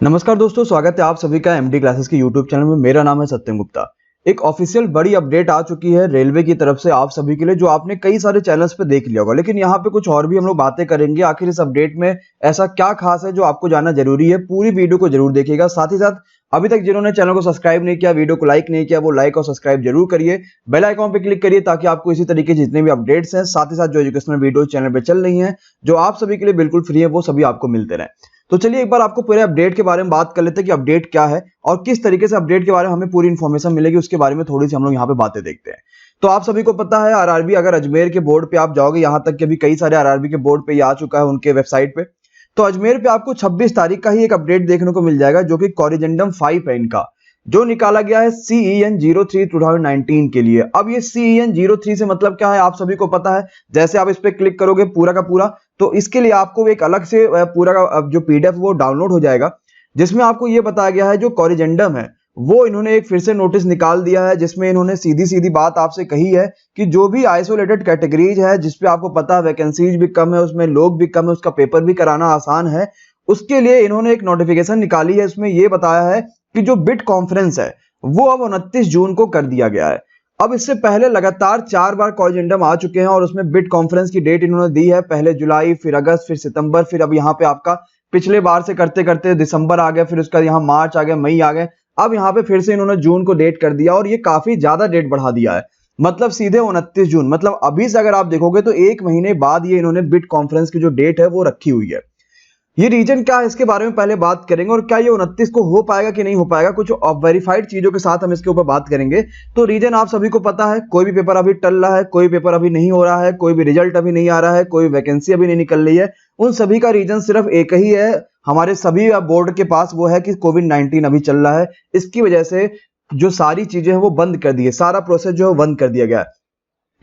नमस्कार दोस्तों, स्वागत है आप सभी का एमडी क्लासेस के यूट्यूब चैनल में। मेरा नाम है सत्यम गुप्ता। एक ऑफिशियल बड़ी अपडेट आ चुकी है रेलवे की तरफ से आप सभी के लिए, जो आपने कई सारे चैनल्स पे देख लिया होगा, लेकिन यहाँ पे कुछ और भी हम लोग बातें करेंगे। आखिर इस अपडेट में ऐसा क्या खास है जो आपको जानना जरूरी है। पूरी वीडियो को जरूर देखिएगा। साथ ही साथ अभी तक जिन्होंने चैनल को सब्सक्राइब नहीं किया, वीडियो को लाइक नहीं किया, वो लाइक और सब्सक्राइब जरूर करिए। बेल आइकॉन पे क्लिक करिए ताकि आपको इसी तरीके के जितने भी अपडेट्स हैं, साथ ही साथ जो एजुकेशनल वीडियो चैनल पे चल रही हैं, जो आप सभी के लिए बिल्कुल फ्री है, वो सभी आपको मिलते रहे। तो चलिए एक बार आपको पूरे अपडेट के बारे में बात कर लेते हैं कि अपडेट क्या है और किस तरीके से अपडेट के बारे में हमें पूरी इन्फॉर्मेशन मिलेगी, उसके बारे में थोड़ी सी हम लोग यहाँ पे बातें देखते हैं। तो आप सभी को पता है आरआरबी, अगर अजमेर के बोर्ड पे आप जाओगे, यहाँ तक कि अभी कई सारे आरआरबी के बोर्ड पे ये आ चुका है उनके वेबसाइट पे। तो अजमेर पे आपको 26 तारीख का ही एक अपडेट देखने को मिल जाएगा, जो कि कॉरिजेंडम 5 है इनका, जो निकाला गया है CEN 03 2019 के लिए। अब ये CEN 03 से मतलब क्या है आप सभी को पता है। जैसे आप इस पे क्लिक करोगे पूरा का पूरा, तो इसके लिए आपको एक अलग से पूरा का जो PDF वो डाउनलोड हो जाएगा, जिसमें आपको ये बताया गया है जो कॉरिजेंडम है वो इन्होंने एक फिर से नोटिस निकाल दिया है, जिसमें इन्होंने सीधी सीधी बात आपसे कही है कि जो भी आइसोलेटेड कैटेगरीज है, जिसपे आपको पता है वैकेंसीज भी कम है, उसमें लोग भी कम है, उसका पेपर भी कराना आसान है, उसके लिए इन्होंने एक नोटिफिकेशन निकाली है। इसमें यह बताया है कि जो बिट कॉन्फ्रेंस है वो अब 29 जून को कर दिया गया है। अब इससे पहले लगातार 4 बार कॉरिजेंडम आ चुके हैं और उसमें बिट कॉन्फ्रेंस की डेट इन्होंने दी है, पहले जुलाई, फिर अगस्त, फिर सितंबर, फिर अब यहाँ पे आपका पिछले बार से करते करते दिसंबर आ गया, फिर उसका यहाँ मार्च आ गया, मई आ गए, अब यहाँ पे फिर से इन्होंने जून को डेट कर दिया और ये काफी ज्यादा डेट बढ़ा दिया है। मतलब सीधे 29 जून, मतलब अभी से अगर आप देखोगे तो 1 महीने बाद ये इन्होंने बिट कॉन्फ्रेंस की जो डेट है वो रखी हुई है। ये रीजन क्या है इसके बारे में पहले बात करेंगे, और क्या ये 29 को हो पाएगा कि नहीं हो पाएगा, कुछ वेरीफाइड चीजों के साथ हम इसके ऊपर बात करेंगे। तो रीजन आप सभी को पता है, कोई भी पेपर अभी टल रहा है, कोई पेपर अभी नहीं हो रहा है, कोई भी रिजल्ट अभी नहीं आ रहा है, कोई वैकेंसी अभी नहीं निकल रही है, उन सभी का रीजन सिर्फ एक ही है हमारे सभी बोर्ड के पास, वो है कि कोविड-19 अभी चल रहा है। इसकी वजह से जो सारी चीजें हैं वो बंद कर दी है, सारा प्रोसेस जो है बंद कर दिया गया है।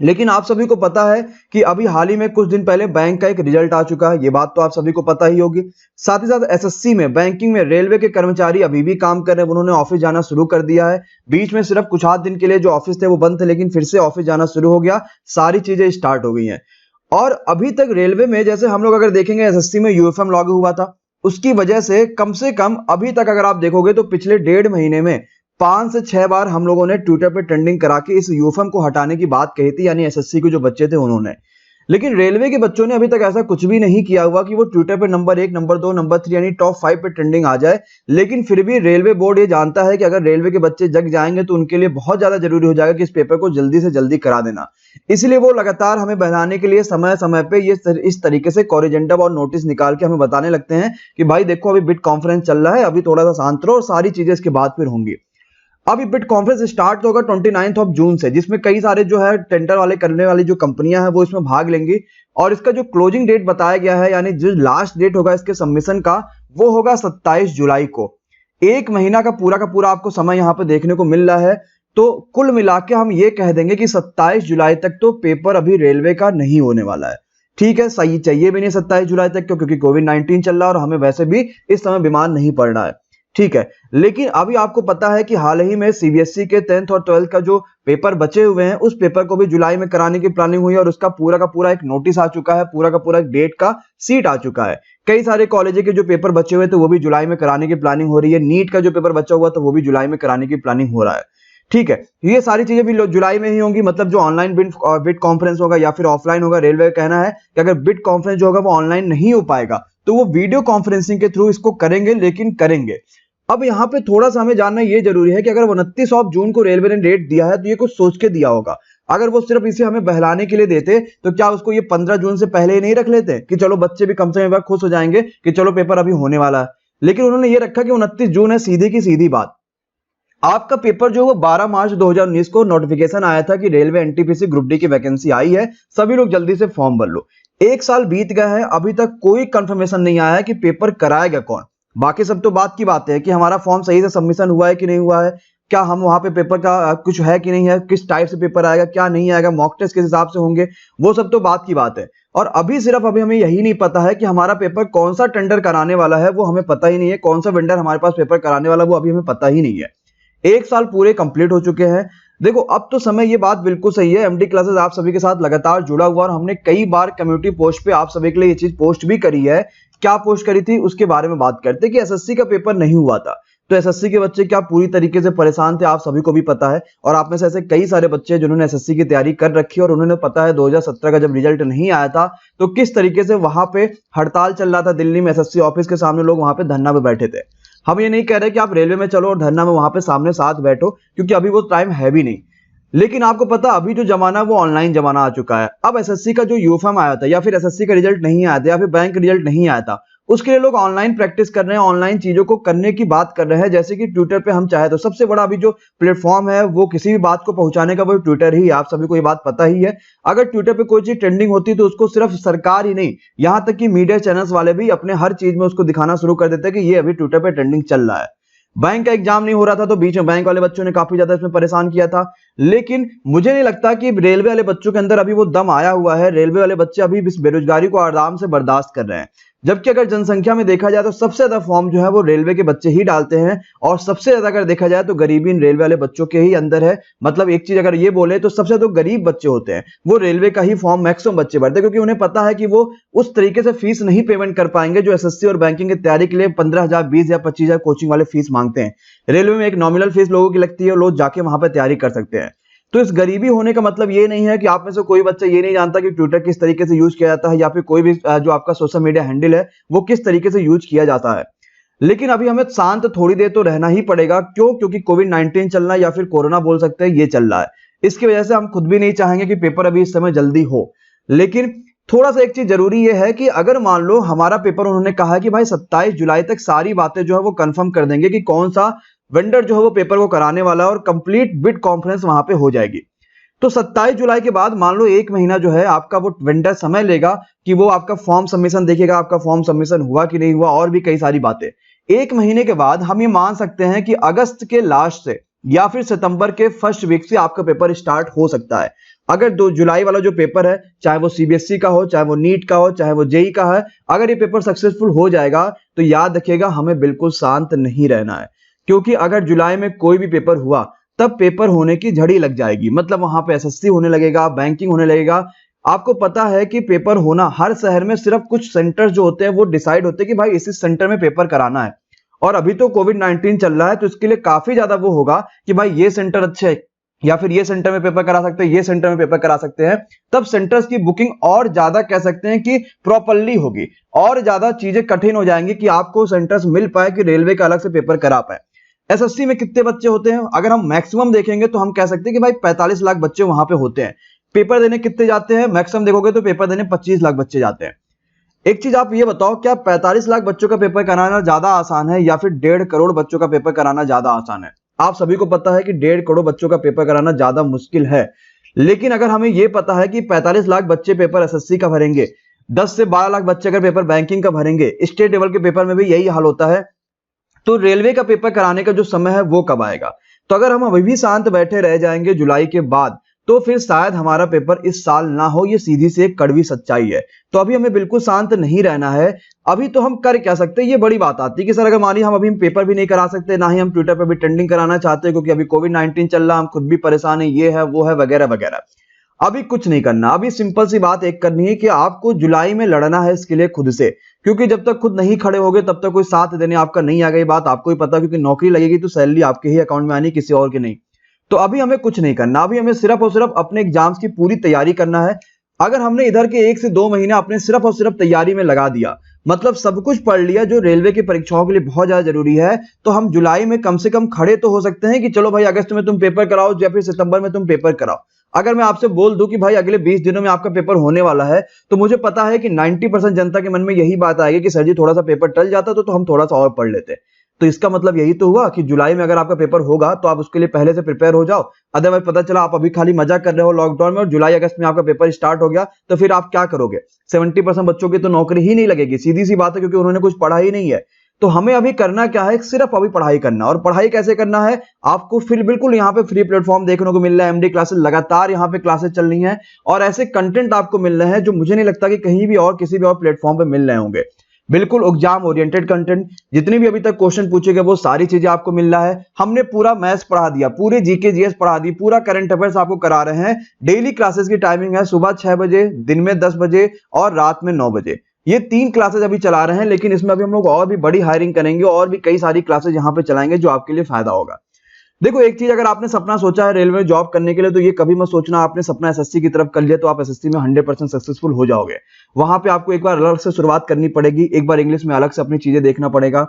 लेकिन आप सभी को पता है कि अभी हाल ही में कुछ दिन पहले बैंक का एक रिजल्ट आ चुका है, ये बात तो आप सभी को पता ही होगी। साथ ही साथ SSC में, बैंकिंग में रेलवे के कर्मचारी अभी भी काम कर रहे हैं, उन्होंने ऑफिस जाना शुरू कर दिया है। बीच में सिर्फ कुछ आध दिन के लिए जो ऑफिस थे वो बंद थे, लेकिन फिर से ऑफिस जाना शुरू हो गया, सारी चीजें स्टार्ट हो गई हैं। और अभी तक रेलवे में, जैसे हम लोग अगर देखेंगे SSC में UFM लागू हुआ था, उसकी वजह से कम अभी तक अगर आप देखोगे तो पिछले 1.5 महीने में 5 से 6 बार हम लोगों ने ट्विटर पे ट्रेंडिंग करा के इस यूफम को हटाने की बात कही थी, यानी SSC के जो बच्चे थे उन्होंने। लेकिन रेलवे के बच्चों ने अभी तक ऐसा कुछ भी नहीं किया हुआ कि वो ट्विटर पे नंबर 1, नंबर 2, नंबर 3 यानी टॉप 5 पे ट्रेंडिंग आ जाए। लेकिन फिर भी रेलवे बोर्ड ये जानता है कि अगर रेलवे के बच्चे जग जाएंगे तो उनके लिए बहुत ज्यादा जरूरी हो जाएगा कि इस पेपर को जल्दी से जल्दी करा देना। इसलिए वो लगातार हमें बहलाने के लिए समय समय पे ये इस तरीके से कॉरिजेंडम और नोटिस निकाल के हमें बताने लगते हैं कि भाई देखो अभी बिट कॉन्फ्रेंस चल रहा है, अभी थोड़ा सा शांत रहो और सारी चीजें इसके बाद फिर होंगी। अभी बिट कॉन्फ्रेंस स्टार्ट होगा 29 जून से, जिसमें कई सारे जो है टेंडर वाले करने वाली जो कंपनियां हैं वो इसमें भाग लेंगी। और इसका जो क्लोजिंग डेट बताया गया है, यानी जो लास्ट डेट होगा इसके सबमिशन का, वो होगा 27 जुलाई को। 1 महीना का पूरा आपको समय यहाँ पे देखने को मिल रहा है। तो कुल मिला के हम ये कह देंगे कि 27 जुलाई तक तो पेपर अभी रेलवे का नहीं होने वाला है। ठीक है, सही चाहिए भी नहीं 27 जुलाई तक, क्योंकि कोविड-19 चल रहा है और हमें वैसे भी इस समय बीमार नहीं पड़ना है। ठीक है, लेकिन अभी आपको पता है कि हाल ही में CBSE के 10th और 12th का जो पेपर बचे हुए हैं, उस पेपर को भी जुलाई में कराने की प्लानिंग हुई है और उसका पूरा का पूरा एक नोटिस आ चुका है, पूरा का पूरा एक डेट का सीट आ चुका है। कई सारे कॉलेज के जो पेपर बचे हुए थे वो भी जुलाई में कराने की प्लानिंग हो रही है। नीट का जो पेपर बचा हुआ था वो भी जुलाई में कराने की प्लानिंग हो रहा है। ठीक है, ये सारी चीजें भी जुलाई में ही होंगी। मतलब जो ऑनलाइन बिट कॉन्फ्रेंस होगा या फिर ऑफलाइन होगा, रेलवे का कहना है कि अगर बिट कॉन्फ्रेंस जो होगा वो ऑनलाइन नहीं हो पाएगा तो वो वीडियो कॉन्फ्रेंसिंग के थ्रू इसको करेंगे, लेकिन करेंगे। अब यहाँ पे थोड़ा सा हमें जानना ये जरूरी है कि अगर 29 जून को रेलवे ने डेट दिया है तो ये कुछ सोच के दिया होगा। अगर वो सिर्फ इसे हमें बहलाने के लिए देते तो क्या उसको ये 15 जून से पहले ही नहीं रख लेते कि चलो बच्चे भी कम से कम खुश हो जाएंगे कि चलो पेपर अभी होने वाला है। लेकिन उन्होंने ये रखा कि 29 जून है, सीधी की सीधी बात। आपका पेपर जो है वो 12 मार्च 2019 को नोटिफिकेशन आया था कि रेलवे NTPC ग्रुप डी की वैकेंसी आई है, सभी लोग जल्दी से फॉर्म भर लो। 1 साल बीत गया है, अभी तक कोई कंफर्मेशन नहीं आया है कि पेपर कराएगा कौन। बाकी सब तो बात की बात है कि हमारा फॉर्म सही से सबमिशन हुआ है कि नहीं हुआ है, क्या हम वहां पे पेपर का कुछ है कि नहीं है, किस टाइप से पेपर आएगा, क्या नहीं आएगा, मॉक टेस्ट किस हिसाब से होंगे, वो सब तो बात की बात है। और अभी हमें यही नहीं पता है कि हमारा पेपर कौन सा टेंडर कराने वाला है, वो हमें पता ही नहीं है। कौन सा वेंडर हमारे पास पेपर कराने वाला वो अभी हमें पता ही नहीं है। 1 साल पूरे कंप्लीट हो चुके हैं। देखो अब तो समय, ये बात बिल्कुल सही है, एमडी क्लासेस आप सभी के साथ लगातार जुड़ा हुआ और हमने कई बार कम्युनिटी पोस्ट पे आप सभी के लिए ये चीज पोस्ट भी करी है क्या पोस्ट करी थी उसके बारे में बात करते कि एसएससी का पेपर नहीं हुआ था। तो एसएससी के बच्चे क्या पूरी तरीके से परेशान थे, आप सभी को भी पता है। और आप में से ऐसे कई सारे बच्चे हैं जिन्होंने एसएससी की तैयारी कर रखी है और उन्होंने पता है 2017 का जब रिजल्ट नहीं आया था तो किस तरीके से वहां पे हड़ताल चल रहा था दिल्ली में, एसएससी ऑफिस के सामने लोग वहां पे धरना पे बैठे थे। हम ये नहीं कह रहे कि आप रेलवे में चलो और धरना में वहां पे सामने साथ बैठो, क्योंकि अभी वो टाइम है भी नहीं। लेकिन आपको पता अभी जो जमाना है वो ऑनलाइन जमाना आ चुका है। अब एसएससी का जो यूफाम आया था या फिर एसएससी का रिजल्ट नहीं आया था या फिर बैंक रिजल्ट नहीं आया था, उसके लिए लोग ऑनलाइन प्रैक्टिस कर रहे हैं, ऑनलाइन चीजों को करने की बात कर रहे हैं। जैसे कि ट्विटर पे हम चाहे तो सबसे बड़ा अभी जो प्लेटफॉर्म है वो किसी भी बात को पहुंचाने का वो ट्विटर ही है, आप सभी को ये बात पता ही है। अगर ट्विटर पे कोई चीज ट्रेंडिंग होती है तो उसको सिर्फ सरकार ही नहीं, यहां तक कि मीडिया चैनल्स वाले भी अपने हर चीज में उसको दिखाना शुरू कर देते हैं कि ये अभी ट्विटर पे ट्रेंडिंग चल रहा है। बैंक का एग्जाम नहीं हो रहा था तो बीच में बैंक वाले बच्चों ने काफी ज्यादा इसमें परेशान किया था। लेकिन मुझे नहीं लगता कि रेलवे वाले बच्चों के अंदर अभी वो दम आया हुआ है। रेलवे वाले बच्चे अभी इस बेरोजगारी को आराम से बर्दाश्त कर रहे हैं। जबकि अगर जनसंख्या में देखा जाए तो सबसे ज्यादा फॉर्म जो है वो रेलवे के बच्चे ही डालते हैं, और सबसे ज्यादा अगर देखा जाए तो गरीबी इन रेलवे वाले बच्चों के ही अंदर है। मतलब एक चीज अगर ये बोले तो सबसे ज्यादा गरीब बच्चे होते हैं वो रेलवे का ही फॉर्म मैक्सिमम बच्चे भरते हैं, क्योंकि उन्हें पता है कि वो उस तरीके से फीस नहीं पेमेंट कर पाएंगे जो एसएससी और बैंकिंग की तैयारी के लिए 15,000, 20,000, 25,000 कोचिंग वाले फीस मांगते हैं। रेलवे में एक नॉमिनल फीस लोगों की लगती है और लोग जाके वहां पर तैयारी कर सकते हैं। तो इस गरीबी होने का मतलब ये नहीं है कि आप में से कोई बच्चा ये नहीं जानता कि ट्विटर किस तरीके से यूज किया जाता है या फिर कोई भी जो आपका सोशल मीडिया हैंडल है वो किस तरीके से यूज किया जाता है। लेकिन अभी हमें शांत थोड़ी देर तो रहना ही पड़ेगा। क्यों? क्योंकि कोविड-19 चल रहा है या फिर कोरोना बोल सकते हैं, ये चल रहा है। इसकी वजह से हम खुद भी नहीं चाहेंगे कि पेपर अभी इस समय जल्दी हो। लेकिन थोड़ा सा एक चीज जरूरी ये है कि अगर मान लो हमारा पेपर उन्होंने कहा कि भाई 27 जुलाई तक सारी बातें जो है वो कंफर्म कर देंगे कि कौन सा वेंडर जो है वो पेपर को कराने वाला है और कंप्लीट बिड कॉन्फ्रेंस वहां पे हो जाएगी। तो 27 जुलाई के बाद मान लो एक महीना जो है आपका वो वेंडर समय लेगा कि वो आपका फॉर्म सबमिशन देखेगा, आपका फॉर्म सबमिशन हुआ कि नहीं हुआ, और भी कई सारी बातें। एक महीने के बाद हम ये मान सकते हैं कि अगस्त के लास्ट से या फिर सितंबर के फर्स्ट वीक से आपका पेपर स्टार्ट हो सकता है। अगर 2 जुलाई वाला जो पेपर है, चाहे वो सीबीएसई का हो, चाहे वो नीट का हो, चाहे वो जेई का है, अगर ये पेपर सक्सेसफुल हो जाएगा तो याद रखिएगा हमें बिल्कुल शांत नहीं रहना है। क्योंकि अगर जुलाई में कोई भी पेपर हुआ तब पेपर होने की झड़ी लग जाएगी। मतलब वहां पे एसएससी होने लगेगा, बैंकिंग होने लगेगा। आपको पता है कि पेपर होना हर शहर में सिर्फ कुछ सेंटर जो होते हैं वो डिसाइड होते हैं कि भाई इस सेंटर में पेपर कराना है। और अभी तो कोविड-19 चल रहा है तो इसके लिए काफी ज्यादा वो होगा कि भाई ये सेंटर अच्छे है या फिर ये सेंटर में पेपर करा सकते हैं, ये सेंटर में पेपर करा सकते हैं। तब सेंटर्स की बुकिंग और ज्यादा कह सकते हैं कि प्रॉपरली होगी, और ज्यादा चीजें कठिन हो जाएंगी कि आपको सेंटर्स मिल पाए कि रेलवे का अलग से पेपर करा पाए। एसएससी में कितने बच्चे होते हैं? अगर हम मैक्सिमम देखेंगे तो हम कह सकते हैं कि भाई 45 लाख बच्चे वहां पे होते हैं। पेपर देने कितने जाते हैं? मैक्सिमम देखोगे तो पेपर देने 25 लाख बच्चे जाते हैं। एक चीज आप ये बताओ, क्या 45 लाख बच्चों का पेपर कराना ज्यादा आसान है या फिर 1.5 करोड़ बच्चों का पेपर कराना ज्यादा आसान है? आप सभी को पता है कि 1.5 करोड़ बच्चों का पेपर कराना ज्यादा मुश्किल है। लेकिन अगर हमें यह पता है कि 45 लाख बच्चे पेपर एसएससी का भरेंगे, 10 से 12 लाख बच्चे अगर पेपर बैंकिंग का भरेंगे, स्टेट लेवल के पेपर में भी यही हाल होता है, तो रेलवे का पेपर कराने का जो समय है वो कब आएगा? तो अगर हम अभी भी शांत बैठे रह जाएंगे जुलाई के बाद तो फिर शायद हमारा पेपर इस साल ना हो। ये सीधी सी एक कड़वी सच्चाई है। तो अभी हमें बिल्कुल शांत नहीं रहना है। अभी तो हम कर क्या सकते हैं, ये बड़ी बात आती है कि सर अगर मानिए हम अभी पेपर भी नहीं करा सकते, ना ही हम ट्विटर पर भी ट्रेंडिंग कराना चाहते हैं क्योंकि अभी कोविड-19 चल रहा है, हम खुद भी परेशान है, ये है वो है वगैरह वगैरह। अभी कुछ नहीं करना। अभी सिंपल सी बात एक करनी है कि आपको जुलाई में लड़ना है इसके लिए खुद से, क्योंकि जब तक खुद नहीं खड़े होगे तब तक कोई साथ देने आपका नहीं आ गई। बात आपको ही पता, क्योंकि नौकरी लगेगी तो सैलरी आपके ही अकाउंट में आनी, किसी और के नहीं। तो अभी हमें कुछ नहीं करना। अभी हमें सिर्फ और सिर्फ अपने एग्जाम्स की पूरी तैयारी करना है। अगर हमने इधर के 1 से 2 महीने अपने सिर्फ और सिर्फ तैयारी में लगा दिया, मतलब सब कुछ पढ़ लिया जो रेलवे की परीक्षाओं के लिए बहुत ज्यादा जरूरी है, तो हम जुलाई में कम से कम खड़े तो हो सकते हैं कि चलो भाई अगस्त में तुम पेपर कराओ या फिर सितंबर में तुम पेपर कराओ। अगर मैं आपसे बोल दूं कि भाई अगले 20 दिनों में आपका पेपर होने वाला है, तो मुझे पता है कि 90% जनता के मन में यही बात आएगी कि सर जी थोड़ा सा पेपर टल जाता तो हम थोड़ा सा और पढ़ लेते। तो इसका मतलब यही तो हुआ कि जुलाई में अगर आपका पेपर होगा तो आप उसके लिए पहले से प्रिपेयर हो जाओ। अदरवाइज पता चला आप अभी खाली मजा कर रहे हो लॉकडाउन में और जुलाई अगस्त में आपका पेपर स्टार्ट हो गया, तो फिर आप क्या करोगे? 70% बच्चों की तो नौकरी ही नहीं लगेगी, सीधी सी बात है, क्योंकि उन्होंने कुछ पढ़ा ही नहीं है। तो हमें अभी करना क्या है? सिर्फ अभी पढ़ाई करना। और पढ़ाई कैसे करना है? आपको फिर बिल्कुल यहाँ पे फ्री प्लेटफॉर्म देखने को मिल रहा है। एमडी क्लासेस लगातार यहाँ पे क्लासेस चल रही हैं और ऐसे कंटेंट आपको मिल रहे हैं जो मुझे नहीं लगता कि कहीं भी और किसी भी और प्लेटफॉर्म पे मिल रहे होंगे। बिल्कुल एग्जाम ओरिएंटेड कंटेंट, जितनी भी अभी तक क्वेश्चन पूछे गए वो सारी चीजें आपको मिल रहा है। हमने पूरा मैथ्स पढ़ा दिया, पूरे जीके जीएस पढ़ा दी, पूरा करंट अफेयर्स आपको करा रहे हैं। डेली क्लासेस की टाइमिंग है सुबह 6 बजे, दिन में 10 बजे और रात में 9 बजे। ये 3 क्लासेस अभी चला रहे हैं, लेकिन इसमें अभी हम लोग और भी बड़ी हायरिंग करेंगे और भी कई सारी क्लासेस यहाँ पे चलाएंगे जो आपके लिए फायदा होगा। देखो एक चीज, अगर आपने सपना सोचा है रेलवे में जॉब करने के लिए, तो ये कभी मत सोचना आपने सपना एसएससी की तरफ कर लिया तो आप एसएससी में 100% सक्सेसफुल हो जाओगे। वहां पे आपको एक बार अलग से शुरुआत करनी पड़ेगी, एक बार इंग्लिश में अलग से अपनी चीजें देखना पड़ेगा।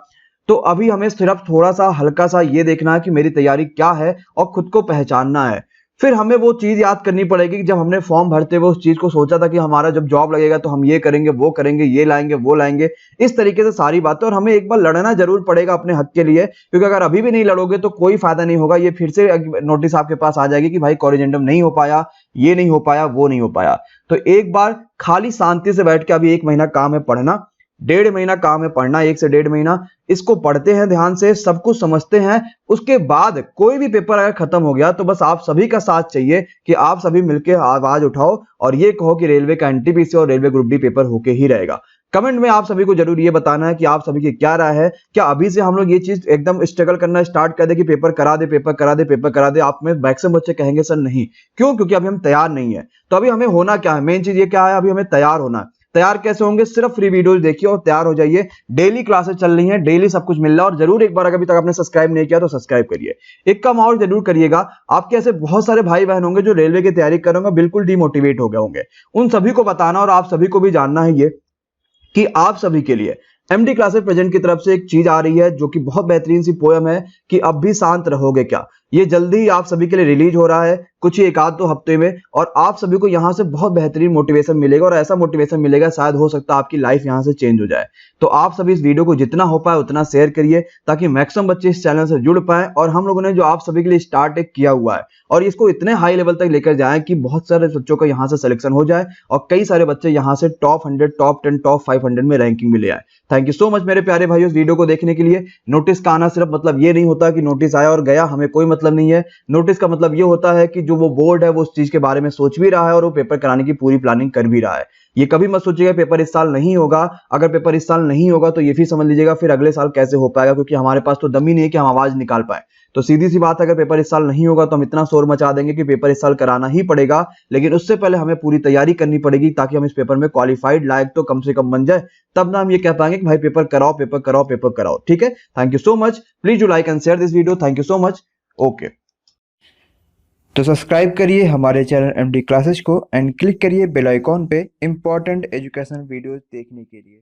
तो अभी हमें सिर्फ थोड़ा सा हल्का सा ये देखना है कि मेरी तैयारी क्या है और खुद को पहचानना है। फिर हमें वो चीज याद करनी पड़ेगी कि जब हमने फॉर्म भरते हुए उस चीज को सोचा था कि हमारा जब जॉब लगेगा तो हम ये करेंगे, वो करेंगे, ये लाएंगे, वो लाएंगे, इस तरीके से सारी बातें। और हमें एक बार लड़ना जरूर पड़ेगा अपने हक के लिए, क्योंकि अगर अभी भी नहीं लड़ोगे तो कोई फायदा नहीं होगा। ये फिर से नोटिस आपके पास आ जाएगी कि भाई कोरिजेंडम नहीं हो पाया, ये नहीं हो पाया, वो नहीं हो पाया। तो एक बार खाली शांति से बैठ के, अभी 1 महीना काम है पढ़ना, 1.5 महीना काम है पढ़ना, 1 से 1.5 महीना इसको पढ़ते हैं ध्यान से, सब कुछ समझते हैं। उसके बाद कोई भी पेपर अगर खत्म हो गया तो बस आप सभी का साथ चाहिए कि आप सभी मिलकर आवाज उठाओ और ये कहो कि रेलवे का एनटीपीसी और रेलवे ग्रुप डी पेपर होके ही रहेगा। कमेंट में आप सभी को जरूर ये बताना है कि आप सभी की क्या राय है। क्या अभी से हम लोग ये चीज एकदम स्ट्रगल करना स्टार्ट कर दे कि पेपर करा दे, पेपर करा दे, पेपर करा दे? आप में मैक्सिमम बच्चे कहेंगे सर नहीं। क्यों? क्योंकि अभी हम तैयार नहीं है। तो अभी हमें होना क्या है, मेन चीज ये क्या है, अभी हमें तैयार होना है। तैयार कैसे होंगे? सिर्फ फ्री वीडियोस देखिए और तैयार हो जाइए। डेली क्लासेस चल रही हैं, डेली सब कुछ मिल रहा है। और जरूर एक बार अगर अभी तक आपने सब्सक्राइब नहीं किया तो सब्सक्राइब करिए। एक काम और जरूर करिएगा, आपके ऐसे बहुत सारे भाई बहन होंगे जो रेलवे की तैयारी कर रहे होंगे, बिल्कुल डिमोटिवेट हो गए होंगे। उन सभी को बताना और आप सभी को भी जानना है ये कि आप सभी के लिए एमडी क्लासेस प्रेजेंट की तरफ से एक चीज आ रही है जो कि बहुत बेहतरीन सी पोयम है कि अब भी शांत रहोगे क्या। ये जल्दी ही आप सभी के लिए रिलीज हो रहा है, कुछ ही 1-2 हफ्ते में। और आप सभी को यहां से बहुत बेहतरीन मोटिवेशन मिलेगा और ऐसा मोटिवेशन मिलेगा शायद हो सकता है आपकी लाइफ यहां से चेंज हो जाए। तो आप सभी इस वीडियो को जितना हो पाए उतना शेयर करिए ताकि मैक्सिमम बच्चे इस चैनल से जुड़ पाए। और हम लोगों ने जो आप सभी के लिए स्टार्ट किया हुआ है और इसको इतने हाई लेवल तक लेकर जाएं कि बहुत सारे बच्चों का यहाँ से सिलेक्शन हो जाए और कई सारे बच्चे यहाँ से टॉप 100, टॉप 10, टॉप 500 में रैंकिंग में ले आए। थैंक यू सो मच मेरे प्यारे भाइयों इस वीडियो को देखने के लिए। नोटिस का आना सिर्फ मतलब ये नहीं होता कि नोटिस आया और गया, हमें कोई मतलब नहीं है। नोटिस का मतलब ये होता है कि जो वो बोर्ड है वो उस चीज के बारे में सोच भी रहा है और वो पेपर कराने की पूरी प्लानिंग कर भी रहा है। ये कभी मत सोचिएगा पेपर इस साल नहीं होगा। अगर पेपर इस साल नहीं होगा तो ये भी समझ लीजिएगा फिर अगले साल कैसे हो पाएगा, क्योंकि हमारे पास तो दम ही नहीं है कि हम आवाज निकाल पाए। तो सीधी सी बात है, अगर पेपर इस साल नहीं होगा तो हम इतना शोर मचा देंगे कि पेपर इस साल कराना ही पड़ेगा। लेकिन उससे पहले हमें पूरी तैयारी करनी पड़ेगी ताकि हम इस पेपर में क्वालिफाइड लायक तो कम से कम बन जाए। तब ना हम ये कह पाएंगे कि भाई पेपर कराओ, पेपर कराओ, पेपर कराओ। ठीक है, thank you so much. Please do like and share this video. Thank you so much. Okay, तो सब्सक्राइब करिए हमारे चैनल एमडी क्लासेस को एंड क्लिक करिए बेल आइकॉन पे इंपॉर्टेंट एजुकेशन वीडियोस देखने के लिए।